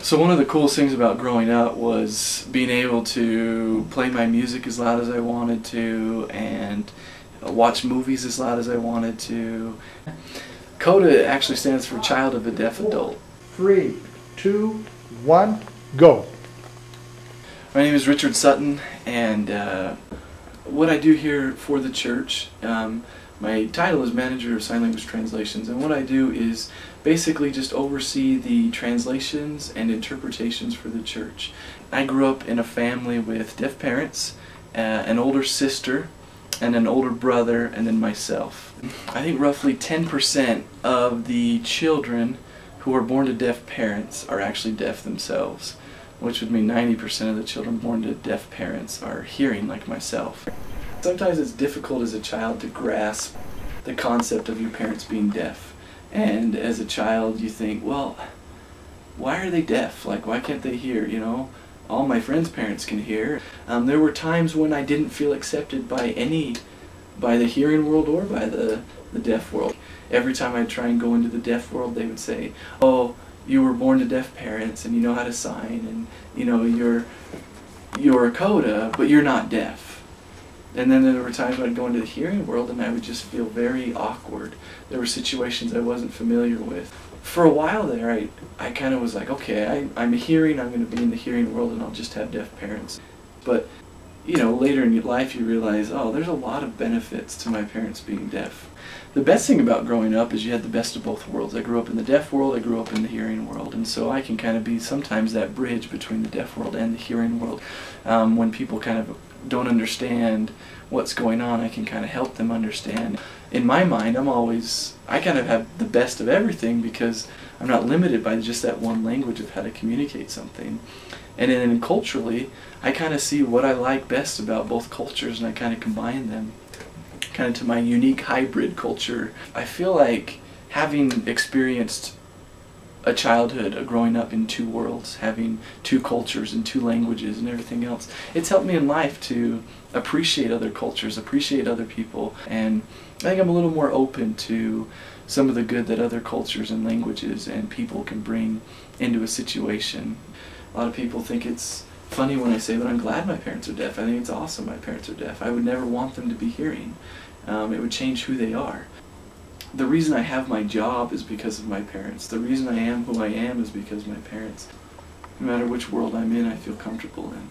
So one of the coolest things about growing up was being able to play my music as loud as I wanted to and watch movies as loud as I wanted to. CODA actually stands for Child of a Deaf Adult. 3, 2, 1, go. My name is Richard Sutton, and what I do here for the church, my title is Manager of Sign Language Translations, and what I do is basically just oversee the translations and interpretations for the church. I grew up in a family with deaf parents, an older sister, and an older brother, and then myself. I think roughly 10% of the children who are born to deaf parents are actually deaf themselves, which would mean 90% of the children born to deaf parents are hearing like myself. Sometimes it's difficult as a child to grasp the concept of your parents being deaf. And as a child you think, well, why are they deaf? Like, why can't they hear, you know? All my friends' parents can hear. There were times when I didn't feel accepted by the hearing world or by the deaf world. Every time I'd try and go into the deaf world, they would say, oh, you were born to deaf parents and you know how to sign, and you know you're a CODA, but you're not deaf. And then there were times when I'd go into the hearing world and I would just feel very awkward. There were situations I wasn't familiar with. For a while there, I kind of was like, okay, I'm hearing, I'm going to be in the hearing world and I'll just have deaf parents. But, you know, later in your life you realize, oh, there's a lot of benefits to my parents being deaf. The best thing about growing up is you had the best of both worlds. I grew up in the deaf world, I grew up in the hearing world, and so I can kind of be sometimes that bridge between the deaf world and the hearing world. When people kind of don't understand what's going on, I can kind of help them understand. In my mind, I kind of have the best of everything because I'm not limited by just that one language of how to communicate something. And then culturally, I kind of see what I like best about both cultures and I kind of combine them kind of to my unique hybrid culture. I feel like having experienced a childhood, growing up in two worlds, having two cultures and two languages and everything else, it's helped me in life to appreciate other cultures, appreciate other people, and I think I'm a little more open to some of the good that other cultures and languages and people can bring into a situation. A lot of people think it's funny when I say that I'm glad my parents are deaf. I think it's awesome my parents are deaf. I would never want them to be hearing. It would change who they are. The reason I have my job is because of my parents. The reason I am who I am is because of my parents. No matter which world I'm in, I feel comfortable in.